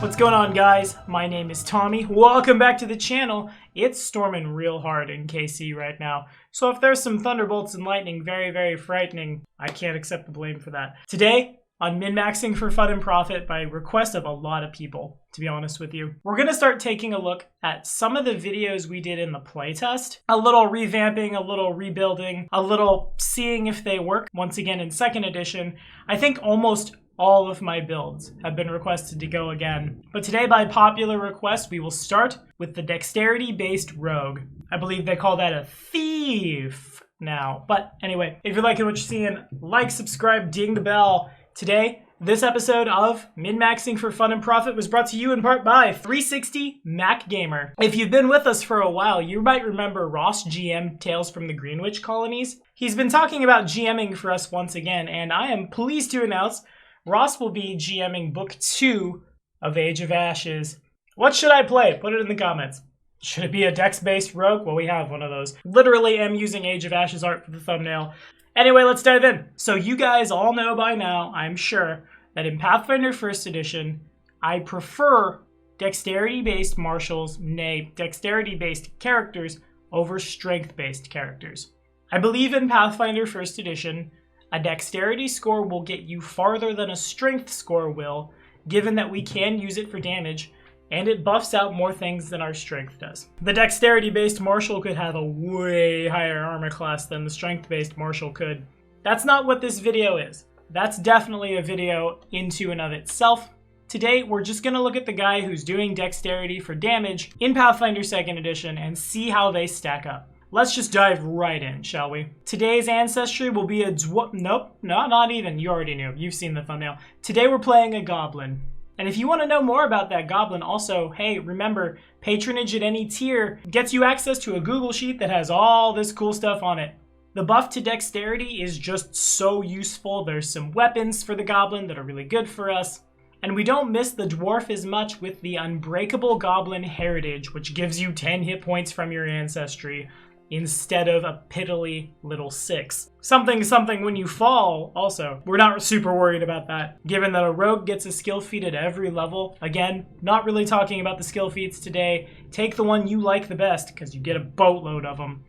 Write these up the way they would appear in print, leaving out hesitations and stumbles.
What's going on, guys? My name is Tommy. Welcome back to the channel. It's storming real hard in KC right now, so if there's some thunderbolts and lightning, very frightening, I can't accept the blame for that. Today, on min-maxing for fun and profit by request of a lot of people, to be honest with you, we're going to start taking a look at some of the videos we did in the playtest. A little revamping, a little rebuilding, a little seeing if they work. Once again, in 2nd edition, I think almost all of my builds have been requested to go again. But today, by popular request, we will start with the dexterity-based rogue. I believe they call that a thief now. But anyway, if you're liking what you're seeing, like, subscribe, ding the bell. Today, this episode of Min-Maxing for Fun and Profit was brought to you in part by 360 Mac Gamer. If you've been with us for a while, you might remember Ross GM Tales from the Greenwich Colonies. He's been talking about GMing for us once again, and I am pleased to announce Ross will be GMing Book 2 of Age of Ashes. What should I play? Put it in the comments. Should it be a dex-based rogue? Well, we have one of those. Literally am using Age of Ashes art for the thumbnail. Anyway, let's dive in. So you guys all know by now, I'm sure, that in Pathfinder 1st Edition, I prefer dexterity-based marshals, nay, dexterity-based characters over strength-based characters. I believe in Pathfinder 1st Edition, a dexterity score will get you farther than a strength score will, given that we can use it for damage, and it buffs out more things than our strength does. The dexterity-based marshal could have a way higher armor class than the strength-based marshal could. That's not what this video is. That's definitely a video into and of itself. Today, we're just going to look at the guy who's doing dexterity for damage in Pathfinder 2nd Edition and see how they stack up. Let's just dive right in, shall we? Today's Ancestry will be a nope, not even. You already knew. You've seen the thumbnail. Today we're playing a goblin. And if you want to know more about that goblin, also, hey, remember, patronage at any tier gets you access to a Google Sheet that has all this cool stuff on it. The buff to dexterity is just so useful. There's some weapons for the goblin that are really good for us. And we don't miss the dwarf as much with the Unbreakable Goblin Heritage, which gives you 10 hit points from your Ancestry, instead of a piddly little 6. Something when you fall, also. We're not super worried about that, given that a rogue gets a skill feat at every level. Again, not really talking about the skill feats today. Take the one you like the best, because you get a boatload of them.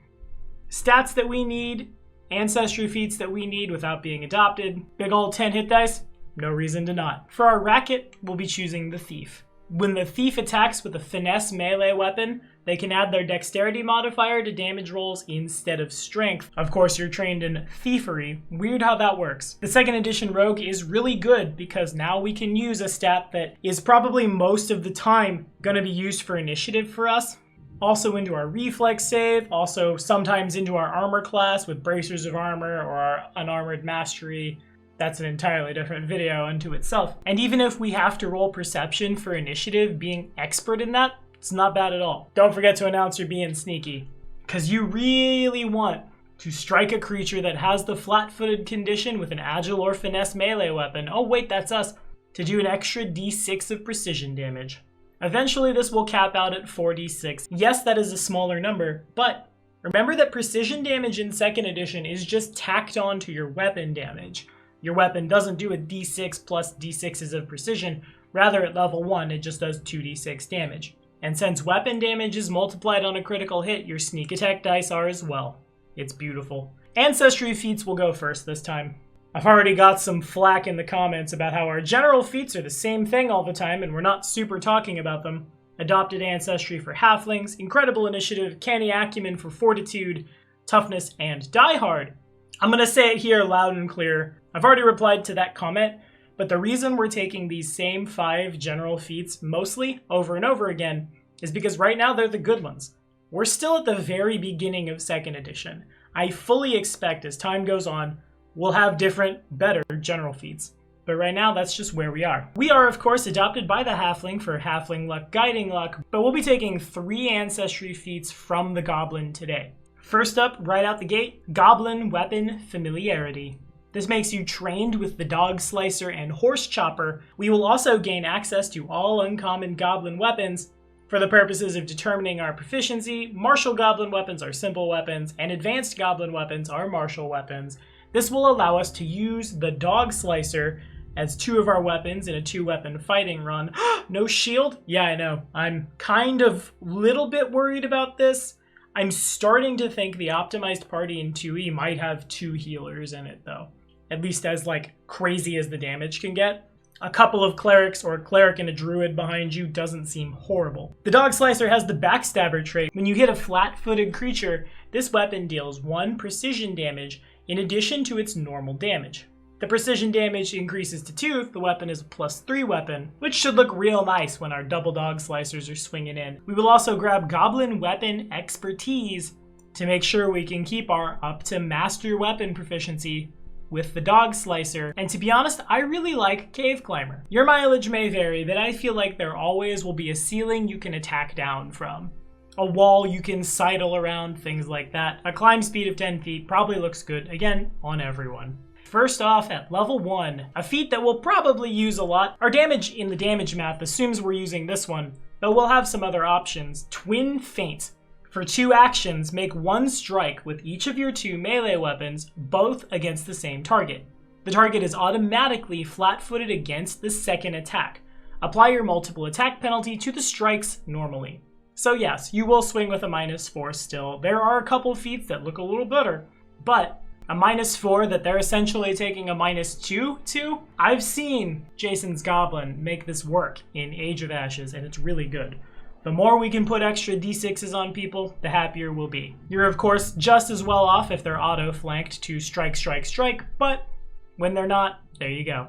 Stats that we need, ancestry feats that we need without being adopted. Big old 10 hit dice, no reason to not. For our racket, we'll be choosing the thief. When the thief attacks with a finesse melee weapon, they can add their dexterity modifier to damage rolls instead of strength. Of course, you're trained in thievery. Weird how that works. The 2nd edition rogue is really good because now we can use a stat that is probably most of the time going to be used for initiative for us. Also into our reflex save, also sometimes into our armor class with bracers of armor or our unarmored mastery. That's an entirely different video unto itself. And even if we have to roll perception for initiative, being expert in that, it's not bad at all. Don't forget to announce you're being sneaky, because you really want to strike a creature that has the flat-footed condition with an agile or finesse melee weapon. Oh wait, that's us. To do an extra d6 of precision damage. Eventually this will cap out at 4d6. Yes, that is a smaller number, but remember that precision damage in 2nd edition is just tacked on to your weapon damage. Your weapon doesn't do a d6 plus d6s of precision, rather at level 1 it just does 2d6 damage. And since weapon damage is multiplied on a critical hit, your sneak attack dice are as well. It's beautiful. Ancestry feats will go first this time. I've already got some flack in the comments about how our general feats are the same thing all the time and we're not super talking about them. Adopted Ancestry for halflings, incredible initiative, canny acumen for fortitude, toughness, and die hard. I'm gonna say it here loud and clear. I've already replied to that comment, but the reason we're taking these same 5 general feats mostly over and over again is because right now they're the good ones. We're still at the very beginning of 2nd edition. I fully expect as time goes on, we'll have different, better general feats. But right now, that's just where we are. We are, of course, adopted by the halfling for halfling luck, guiding luck, but we'll be taking 3 ancestry feats from the goblin today. First up, right out the gate, Goblin Weapon Familiarity. This makes you trained with the Dog Slicer and Horse Chopper. We will also gain access to all uncommon goblin weapons. For the purposes of determining our proficiency, martial goblin weapons are simple weapons, and advanced goblin weapons are martial weapons. This will allow us to use the Dog Slicer as 2 of our weapons in a 2-weapon fighting run. No shield? Yeah, I know. I'm kind of little bit worried about this. I'm starting to think the optimized party in 2E might have 2 healers in it, though. At least as, like, crazy as the damage can get. A couple of clerics or a cleric and a druid behind you doesn't seem horrible. The Dog Slicer has the Backstabber trait. When you hit a flat-footed creature, this weapon deals 1 precision damage in addition to its normal damage. The precision damage increases to 2 if the weapon is a +3 weapon, which should look real nice when our double Dog Slicers are swinging in. We will also grab Goblin Weapon Expertise to make sure we can keep our up to Master Weapon proficiency with the Dog Slicer, and to be honest, I really like Cave Climber. Your mileage may vary, but I feel like there always will be a ceiling you can attack down from. A wall you can sidle around, things like that. A climb speed of 10 feet probably looks good, again, on everyone. First off, at level 1, a feat that we'll probably use a lot. Our damage in the damage math assumes we're using this one, but we'll have some other options. Twin Feint. For 2 actions, make 1 strike with each of your 2 melee weapons, both against the same target. The target is automatically flat-footed against the second attack. Apply your multiple attack penalty to the strikes normally. So yes, you will swing with a -4 still. There are a couple feats that look a little better, but a -4 that they're essentially taking a -2 to? I've seen Jason's Goblin make this work in Age of Ashes, and it's really good. The more we can put extra d6s on people, the happier we'll be. You're of course just as well off if they're auto-flanked to strike, strike, strike, but when they're not, there you go.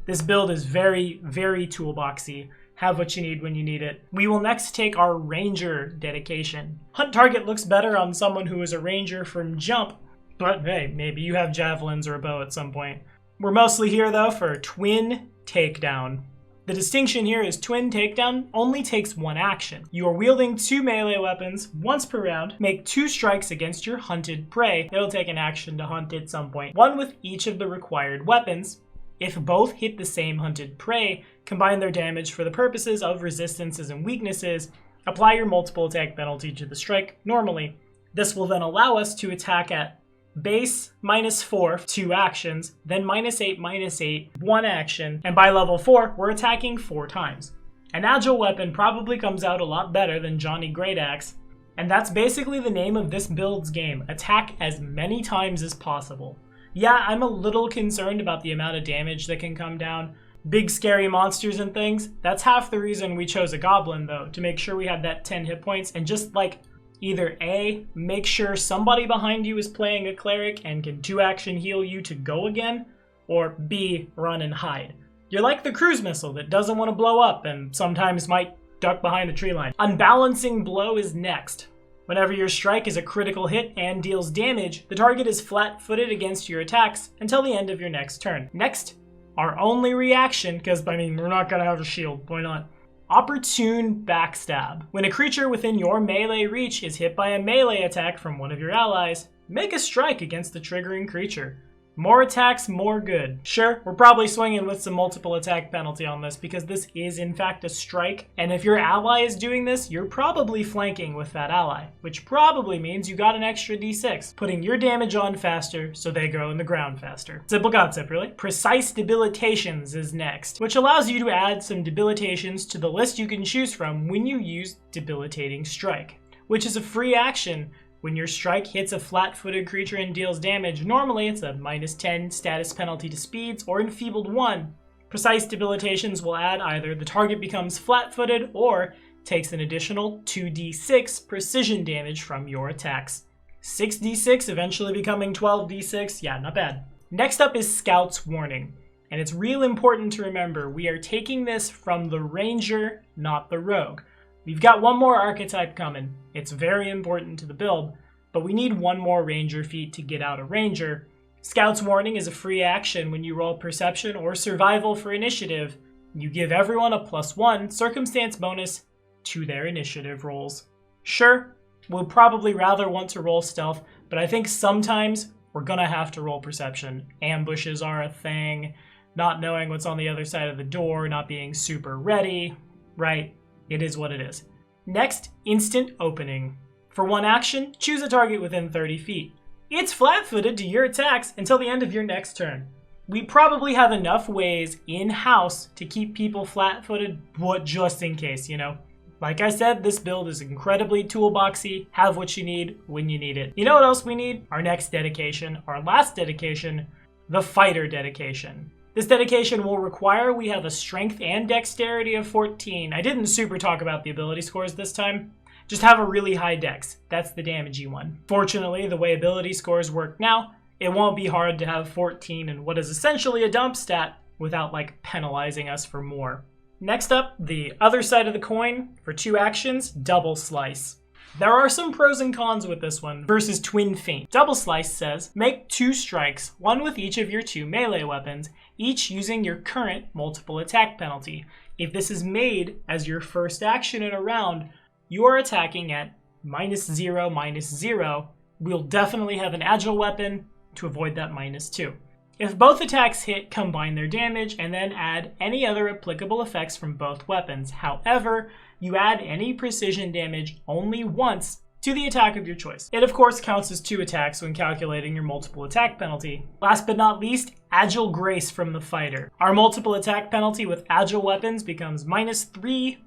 This build is very, very toolboxy. Have what you need when you need it. We will next take our Ranger dedication. Hunt target looks better on someone who is a Ranger from jump, but hey, maybe you have javelins or a bow at some point. We're mostly here though for Twin Takedown. The distinction here is Twin Takedown only takes 1 action. You are wielding 2 melee weapons once per round. Make 2 strikes against your hunted prey. It'll take an action to hunt at some point. 1 with each of the required weapons. If both hit the same hunted prey, combine their damage for the purposes of resistances and weaknesses. Apply your multiple attack penalty to the strike normally. This will then allow us to attack at base -4, 2 actions, then -8, -8, 1 action, and by level 4, we're attacking 4 times. An agile weapon probably comes out a lot better than Johnny Greataxe, and that's basically the name of this build's game. Attack as many times as possible. Yeah, I'm a little concerned about the amount of damage that can come down. Big scary monsters and things. That's half the reason we chose a goblin though, to make sure we had that 10 hit points and just like either A, make sure somebody behind you is playing a cleric and can 2-action heal you to go again, or B, run and hide. You're like the cruise missile that doesn't want to blow up and sometimes might duck behind the tree line. Unbalancing Blow is next. Whenever your strike is a critical hit and deals damage, the target is flat-footed against your attacks until the end of your next turn. Next, our only reaction, because I mean, we're not gonna have a shield, why not? Opportune Backstab. When a creature within your melee reach is hit by a melee attack from one of your allies, make a strike against the triggering creature. More attacks, more good. Sure, we're probably swinging with some multiple attack penalty on this because this is in fact a strike, and if your ally is doing this, you're probably flanking with that ally, which probably means you got an extra d6, putting your damage on faster so they go in the ground faster. Simple concept, really. Precise Debilitations is next, which allows you to add some debilitations to the list you can choose from when you use Debilitating Strike, which is a free action. When your strike hits a flat-footed creature and deals damage, normally it's a -10 status penalty to speeds or enfeebled 1. Precise Debilitations will add either the target becomes flat-footed or takes an additional 2d6 precision damage from your attacks. 6d6 eventually becoming 12d6, yeah, not bad. Next up is Scout's Warning, and it's real important to remember we are taking this from the Ranger, not the Rogue. We've got one more archetype coming. It's very important to the build, but we need one more Ranger feat to get out a Ranger. Scout's Warning is a free action when you roll Perception or Survival for initiative. You give everyone a +1 circumstance bonus to their initiative rolls. Sure, we'll probably rather want to roll Stealth, but I think sometimes we're gonna have to roll Perception. Ambushes are a thing, not knowing what's on the other side of the door, not being super ready, right? It is what it is. Next, Instant Opening. For 1 action, choose a target within 30 feet. It's flat-footed to your attacks until the end of your next turn. We probably have enough ways in-house to keep people flat-footed, but just in case, you know? Like I said, this build is incredibly toolboxy. Have what you need when you need it. You know what else we need? Our next dedication, our last dedication, the fighter dedication. This dedication will require we have a strength and dexterity of 14. I didn't super talk about the ability scores this time. Just have a really high dex. That's the damagey one. Fortunately, the way ability scores work now, it won't be hard to have 14 in what is essentially a dump stat without like penalizing us for more. Next up, the other side of the coin for 2 actions, double slice. There are some pros and cons with this one versus twin feint. Double slice says, make 2 strikes, one with each of your 2 melee weapons, each using your current multiple attack penalty. If this is made as your first action in a round, you are attacking at -0, -0. We'll definitely have an agile weapon to avoid that -2. If both attacks hit, combine their damage and then add any other applicable effects from both weapons. However, you add any precision damage only once to the attack of your choice. It of course counts as 2 attacks when calculating your multiple attack penalty. Last but not least, Agile Grace from the fighter. Our multiple attack penalty with agile weapons becomes -3,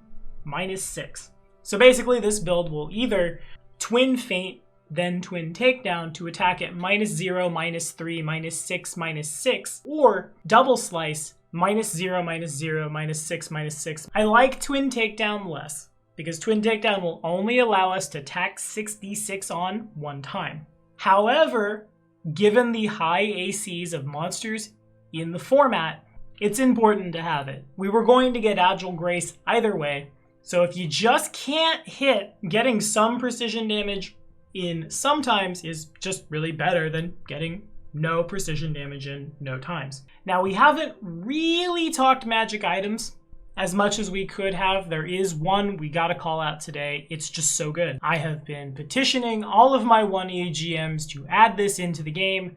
-6. So basically this build will either twin feint, then twin takedown to attack at -0, -3, -6, -6, or double slice, -0, -0, -6, -6. I like twin takedown less, because twin takedown will only allow us to tack 6d6 on one time. However, given the high ACs of monsters in the format, it's important to have it. We were going to get Agile Grace either way, so if you just can't hit, getting some precision damage in sometimes is just really better than getting no precision damage in no times. Now, we haven't really talked magic items as much as we could have. There is one we gotta call out today. It's just so good. I have been petitioning all of my 1E GMs to add this into the game.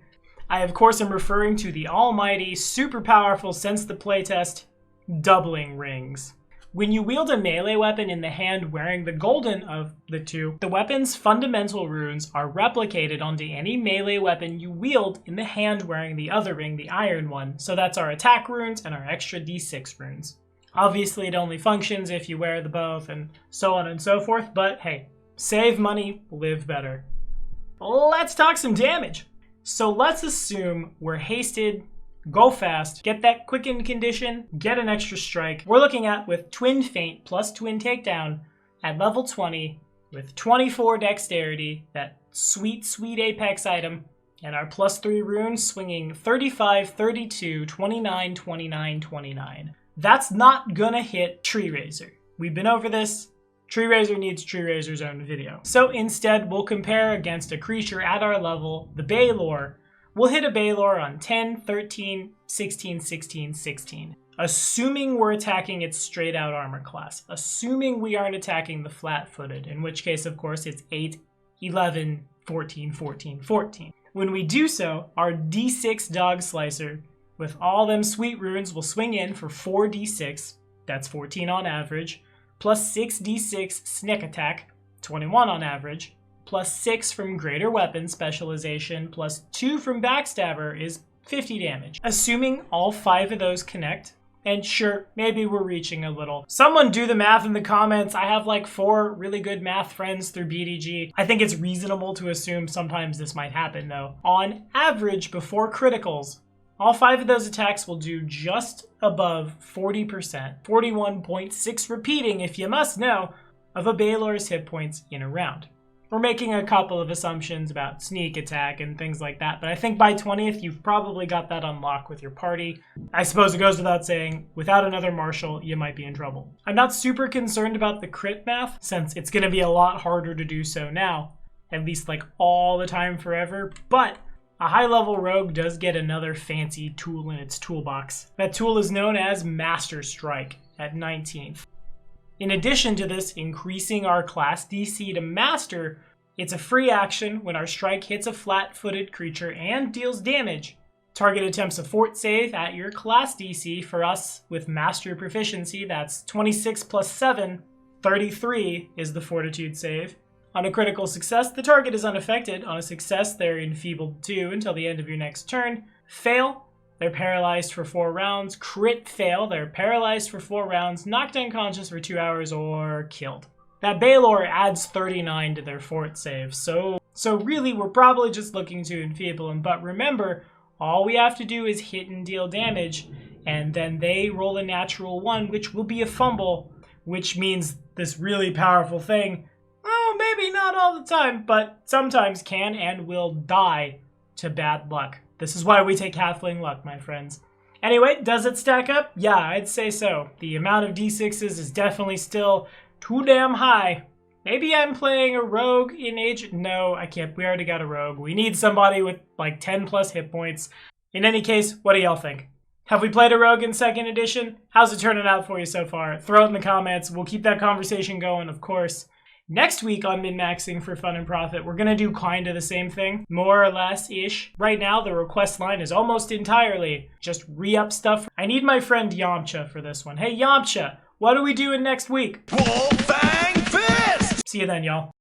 I, of course, am referring to the almighty, super powerful since the playtest, doubling rings. When you wield a melee weapon in the hand wearing the golden of the 2, the weapon's fundamental runes are replicated onto any melee weapon you wield in the hand wearing the other ring, the iron one. So that's our attack runes and our extra d6 runes. Obviously, it only functions if you wear the both and so on and so forth, but hey, save money, live better. Let's talk some damage. So let's assume we're hasted, go fast, get that quickened condition, get an extra strike. We're looking at with twin feint plus twin takedown at level 20 with 24 dexterity, that sweet, sweet apex item, and our +3 runes swinging 35, 32, 29, 29, 29. That's not gonna hit Tree Razor. We've been over this. Tree Razor needs Tree Razor's own video. So instead, we'll compare against a creature at our level, the Baylor. We'll hit a Baylor on 10, 13, 16, 16, 16. Assuming we're attacking its straight out armor class. Assuming we aren't attacking the flat-footed, in which case, of course, it's 8, 11, 14, 14, 14. When we do so, our D6 Dog Slicer, with all them sweet runes, will swing in for 4d6, that's 14 on average, plus 6d6 Sneak Attack, 21 on average, plus 6 from Greater Weapon Specialization, plus 2 from Backstabber is 50 damage. Assuming all 5 of those connect, and sure, maybe we're reaching a little. Someone do the math in the comments. I have like 4 really good math friends through BDG. I think it's reasonable to assume sometimes this might happen though. On average, before criticals, all 5 of those attacks will do just above 40%, 41.6 repeating, if you must know, of a Baylor's hit points in a round. We're making a couple of assumptions about sneak attack and things like that, but I think by 20th, you've probably got that on lock with your party. I suppose it goes without saying, without another marshal, you might be in trouble. I'm not super concerned about the crit math, since it's going to be a lot harder to do so now, at least like all the time forever, but a high-level rogue does get another fancy tool in its toolbox. That tool is known as Master Strike at 19th. In addition to this increasing our class DC to Master, it's a free action when our strike hits a flat-footed creature and deals damage. Target attempts a fort save at your class DC. For us, with Master proficiency, that's 26 plus 7, 33 is the fortitude save. On a critical success, the target is unaffected. On a success, they're enfeebled 2 until the end of your next turn. Fail, they're paralyzed for 4 rounds. Crit fail, they're paralyzed for 4 rounds, knocked unconscious for 2 hours, or killed. That Baylor adds 39 to their fort save, so really we're probably just looking to enfeeble them. But remember, all we have to do is hit and deal damage, and then they roll a natural 1, which will be a fumble, which means this really powerful thing, oh, maybe not all the time, but sometimes can and will die to bad luck. This is why we take halfling luck, my friends. Anyway, does it stack up? Yeah, I'd say so. The amount of d6s is definitely still too damn high. Maybe I'm playing a rogue in Age... No, I can't. We already got a rogue. We need somebody with like 10 plus hit points. In any case, what do y'all think? Have we played a rogue in 2nd edition? How's it turning out for you so far? Throw it in the comments. We'll keep that conversation going, of course. Next week on Min-Maxing for Fun and Profit, we're going to do kind of the same thing, more or less-ish. Right now, the request line is almost entirely just re-up stuff. I need my friend Yamcha for this one. Hey, Yamcha, what are we doing next week? Full Fang Fist! See you then, y'all.